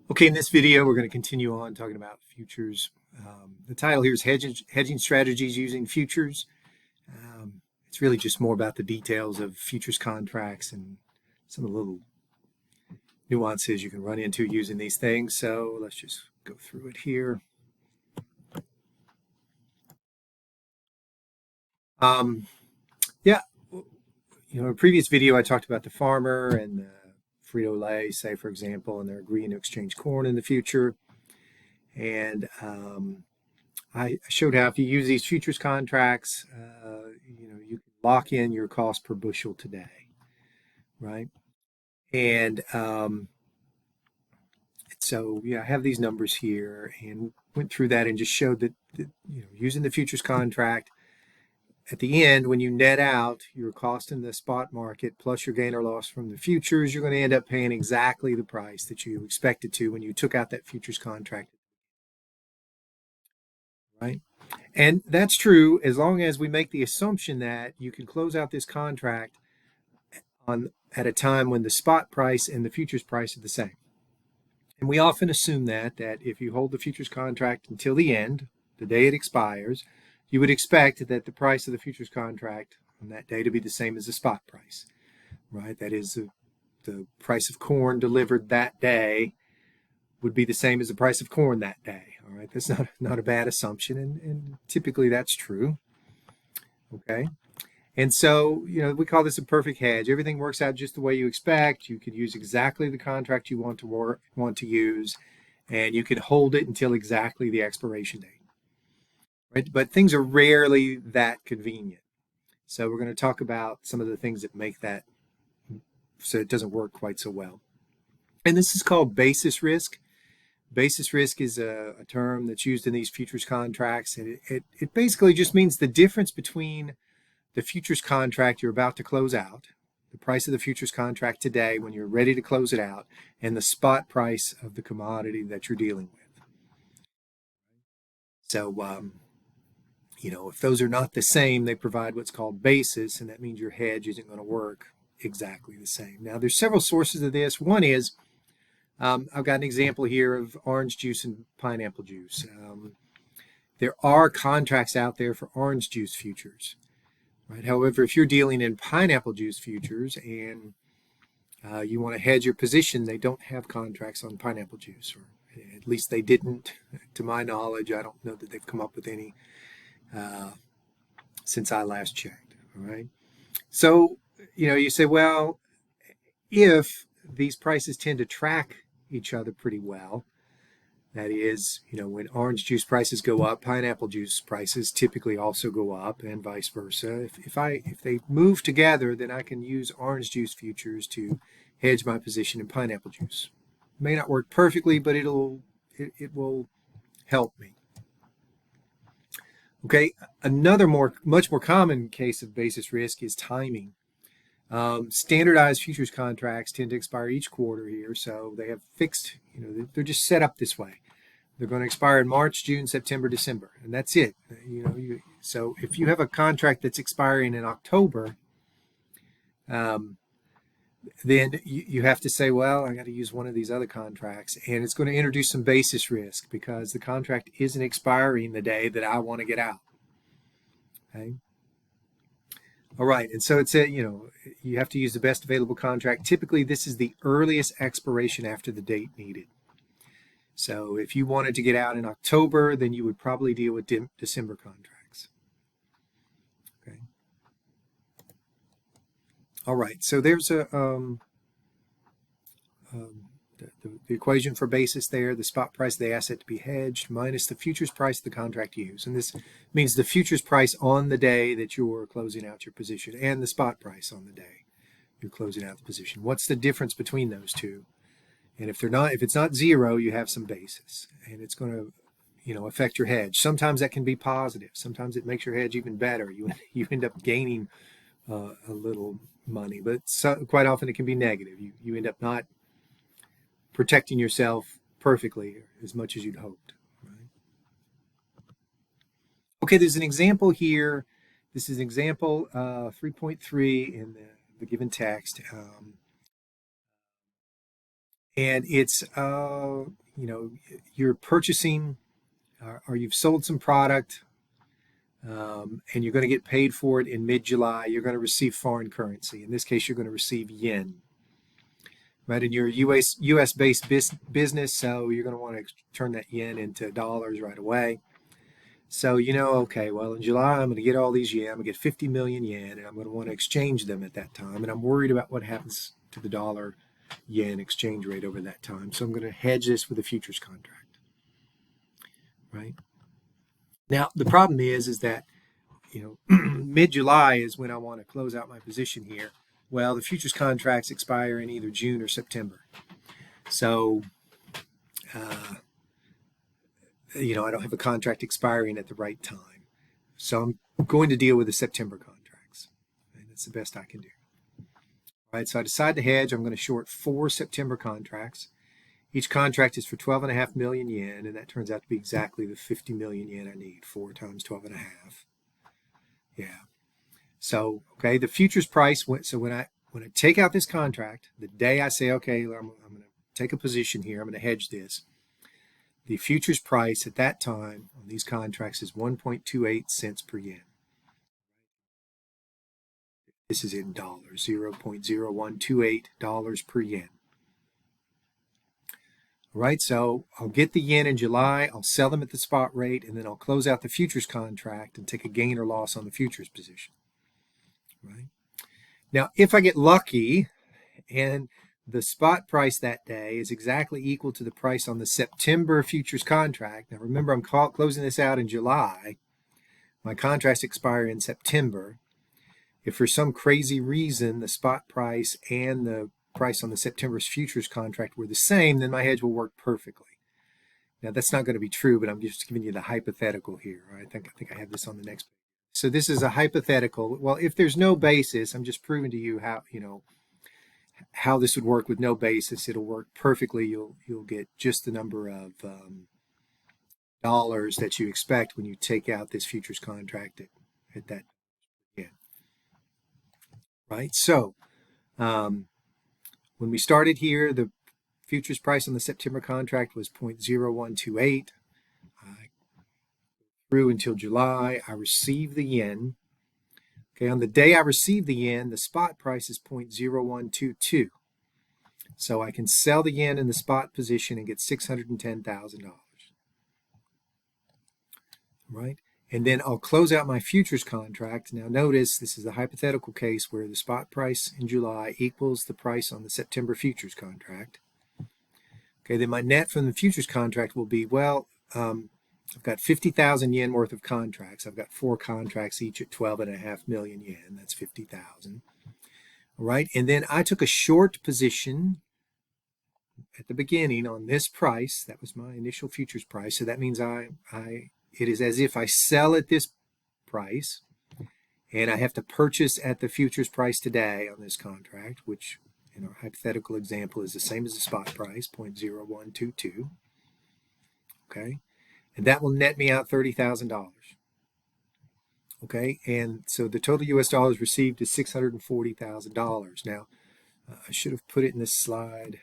Okay, in this video, we're going to continue on talking about futures. The title here is Hedging Strategies Using Futures. It's really just more about the details of futures contracts and some of the little nuances you can run into using these things. So let's just go through it here. Yeah, in a previous video, I talked about the farmer and the Frito-Lay, say, for example, and they're agreeing to exchange corn in the future. And I showed how if you use these futures contracts, you can lock in your cost per bushel today, right? And so, yeah, I have these numbers here and went through that and just showed that using the futures contract, at the end, when you net out your cost in the spot market plus your gain or loss from the futures, you're going to end up paying exactly the price that you expected to when you took out that futures contract, right? And that's true as long as we make the assumption that you can close out this contract at a time when the spot price and the futures price are the same. And we often assume that if you hold the futures contract until the end, the day it expires, you would expect that the price of the futures contract on that day to be the same as the spot price, right? That is, the price of corn delivered that day would be the same as the price of corn that day. All right, that's not a bad assumption, and typically that's true. Okay, and so we call this a perfect hedge. Everything works out just the way you expect. You could use exactly the contract you want to use, and you can hold it until exactly the expiration date. Right, but things are rarely that convenient. So we're going to talk about some of the things that make that so it doesn't work quite so well. And this is called basis risk. Basis risk is a term that's used in these futures contracts, and it basically just means the difference between the futures contract you're about to close out, the price of the futures contract today when you're ready to close it out, and the spot price of the commodity that you're dealing with. So, if those are not the same, they provide what's called basis, and that means your hedge isn't going to work exactly the same. Now, there's several sources of this. One is I've got an example here of orange juice and pineapple juice. There are contracts out there for orange juice futures, right? However, if you're dealing in pineapple juice futures and you want to hedge your position, they don't have contracts on pineapple juice, or at least they didn't, to my knowledge. I don't know that they've come up with any since I last checked. All right. So, you say, well, if these prices tend to track each other pretty well, that is, when orange juice prices go up, pineapple juice prices typically also go up, and vice versa. If they move together, then I can use orange juice futures to hedge my position in pineapple juice. It may not work perfectly, but it will help me. Okay, another much more common case of basis risk is timing. Standardized futures contracts tend to expire each quarter here, so they have fixed, they're just set up this way. They're going to expire in March, June, September, December, and that's it. So if you have a contract that's expiring in October, then you have to say, well, I got to use one of these other contracts, and it's going to introduce some basis risk because the contract isn't expiring the day that I want to get out. Okay. All right, and so it's you have to use the best available contract. Typically, this is the earliest expiration after the date needed. So if you wanted to get out in October, then you would probably deal with December contracts. Okay. All right, so there's the equation for basis there, the spot price of the asset to be hedged minus the futures price of the contract used. And this means the futures price on the day that you're closing out your position and the spot price on the day you're closing out the position. What's the difference between those two? And if it's not zero, you have some basis, and it's going to affect your hedge. Sometimes that can be positive. Sometimes it makes your hedge even better. You end up gaining a little money, but quite often it can be negative. You end up not protecting yourself perfectly as much as you'd hoped. Right? Okay, there's an example here. This is example 3.3 in the given text. and it's you're purchasing or you've sold some product, and you're going to get paid for it in mid-July. You're going to receive foreign currency. In this case, you're going to receive yen. Right, and you're US based business, so you're going to want to turn that yen into dollars right away. So okay, well, in July I'm going to get all these yen. I'm going to get 50 million yen, and I'm going to want to exchange them at that time. And I'm worried about what happens to the dollar yen exchange rate over that time. So I'm going to hedge this with a futures contract. Right. Now the problem is that mid-July is when I want to close out my position here. Well, the futures contracts expire in either June or September. So, I don't have a contract expiring at the right time. So I'm going to deal with the September contracts. And that's the best I can do. All right, so I decide to hedge. I'm going to short 4 September contracts. Each contract is for 12.5 million yen, and that turns out to be exactly the 50 million yen I need. 4 times 12.5. Yeah. So, okay, the futures price went. So when I take out this contract, the day I say, okay, I'm going to take a position here, I'm going to hedge this. The futures price at that time on these contracts is 1.28 cents per yen. This is in dollars, $0.0128 per yen. All right, so I'll get the yen in July, I'll sell them at the spot rate, and then I'll close out the futures contract and take a gain or loss on the futures position. Right. Now, if I get lucky and the spot price that day is exactly equal to the price on the September futures contract. Now, remember, I'm closing this out in July. My contracts expire in September. If for some crazy reason the spot price and the price on the September's futures contract were the same, then my hedge will work perfectly. Now, that's not going to be true, but I'm just giving you the hypothetical here. I think I have this on the next page. So this is a hypothetical. Well, if there's no basis, I'm just proving to you how this would work with no basis. It'll work perfectly. You'll get just the number of dollars that you expect when you take out this futures contract at that end. Right. So when we started here, the futures price on the September contract was 0.0128. Through until July, I received the yen. Okay, on the day I receive the yen, the spot price is 0.0122. So I can sell the yen in the spot position and get $610,000. Right? And then I'll close out my futures contract. Now notice this is the hypothetical case where the spot price in July equals the price on the September futures contract. Okay, then my net from the futures contract will be, well, I've got 50,000 yen worth of contracts. I've got 4 contracts, each at 12.5 million yen. That's 50,000. All right, and then I took a short position at the beginning on this price. That was my initial futures price. So that means it is as if I sell at this price, and I have to purchase at the futures price today on this contract, which in our hypothetical example is the same as the spot price, 0.0122. Okay. And that will net me out $30,000. Okay, and so the total U.S. dollars received is $640,000. Now, I should have put it in this slide,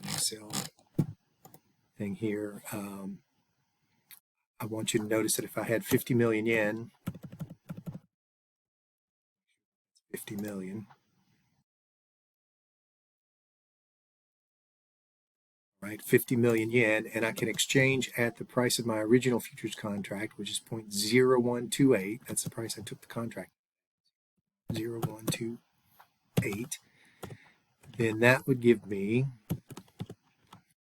Excel thing here. I want you to notice that if I had 50 million yen, 50 million. Right, 50 million yen, and I can exchange at the price of my original futures contract, which is 0.0128. That's the price I took the contract, 0.0128. Then that would give me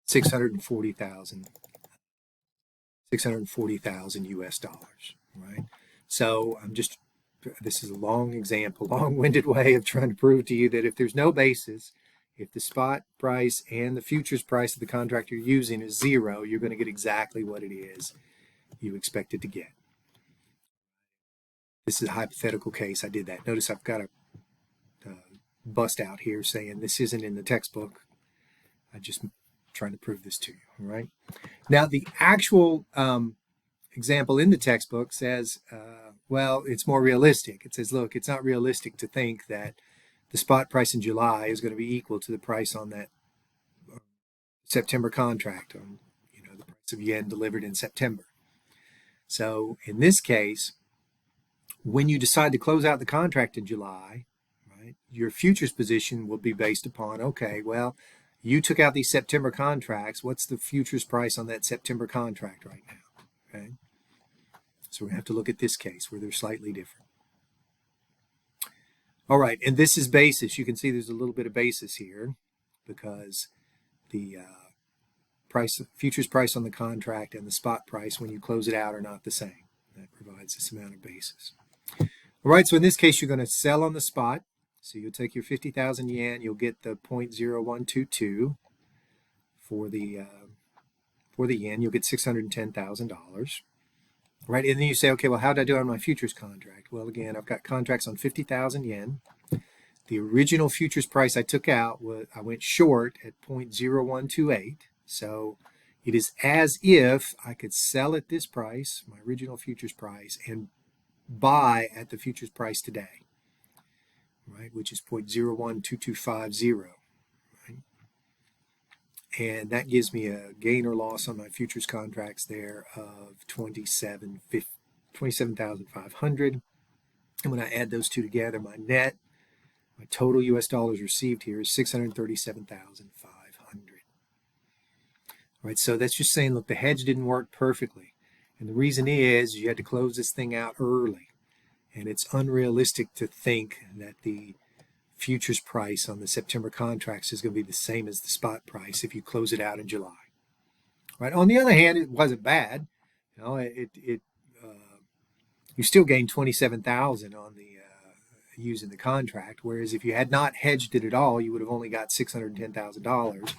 640,000 US dollars, right? So this is a long example, long-winded way of trying to prove to you that if there's no basis, if the spot price and the futures price of the contract you're using is 0, you're going to get exactly what it is you expected to get. This is a hypothetical case. I did that. Notice I've got a bust out here saying this isn't in the textbook. I'm just trying to prove this to you, all right? Now, the actual example in the textbook says, well, it's more realistic. It says, look, it's not realistic to think that the spot price in July is going to be equal to the price on that September contract, on the price of yen delivered in September. So in this case, when you decide to close out the contract in July, right, your futures position will be based upon, okay, well, you took out these September contracts. What's the futures price on that September contract right now? Okay. So we're going to have to look at this case where they're slightly different. All right, and this is basis. You can see there's a little bit of basis here because the futures price on the contract and the spot price when you close it out are not the same. That provides this amount of basis. All right, so in this case, you're going to sell on the spot. So you'll take your 50,000 yen, you'll get the 0.0122 for the yen, you'll get $610,000. Right, and then you say, okay, well, how did I do on my futures contract? Well, again, I've got contracts on 50,000 yen. The original futures price I took out, I went short at 0.0128. So it is as if I could sell at this price, my original futures price, and buy at the futures price today, right, which is 0.012250, right? And that gives me a gain or loss on my futures contracts there of 27,500. And when I add those two together, my total US dollars received here is 637,500. All right, so that's just saying, look, the hedge didn't work perfectly. And the reason is you had to close this thing out early. And it's unrealistic to think that the futures price on the September contracts is going to be the same as the spot price if you close it out in July. Right. On the other hand, it wasn't bad. You still gained 27,000 on the using the contract, whereas if you had not hedged it at all, you would have only got $610,000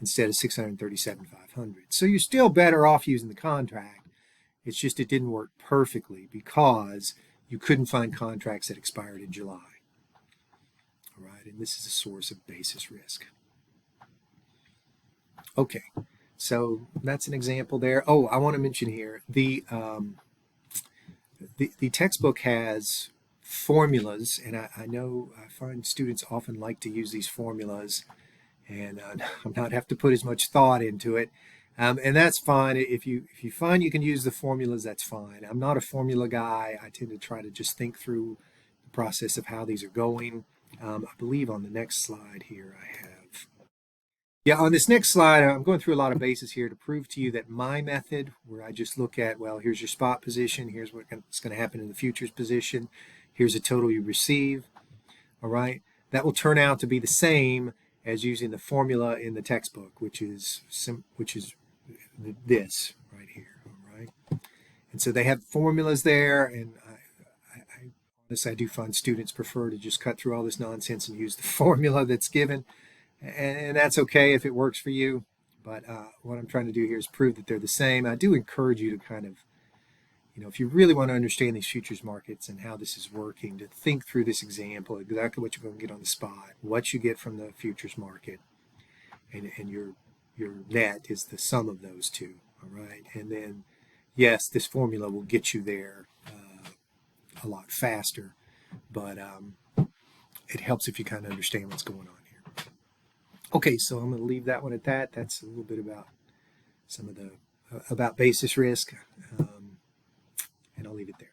instead of 637,500. So you're still better off using the contract. It's just it didn't work perfectly because you couldn't find contracts that expired in July. All right, and this is a source of basis risk. Okay, so that's an example there. Oh, I want to mention here the textbook has formulas, and I know I find students often like to use these formulas, and not have to put as much thought into it. And that's fine. If you find you can use the formulas, that's fine. I'm not a formula guy. I tend to try to just think through the process of how these are going. I believe on the next slide here I have. Yeah, on this next slide, I'm going through a lot of bases here to prove to you that my method, where I just look at, well, here's your spot position, here's what's going to happen in the futures position, here's the total you receive, all right? That will turn out to be the same as using the formula in the textbook, which is this right here, all right? And so they have formulas there, and I do find students prefer to just cut through all this nonsense and use the formula that's given, and that's okay if it works for you. But what I'm trying to do here is prove that they're the same. I do encourage you to kind of, if you really want to understand these futures markets and how this is working, to think through this example, exactly what you're going to get on the spot, what you get from the futures market, and your net is the sum of those two, all right? And then, yes, this formula will get you there a lot faster, but it helps if you kind of understand what's going on here. Okay, so I'm going to leave that one at that. That's a little bit about some of the about basis risk, and I'll leave it there.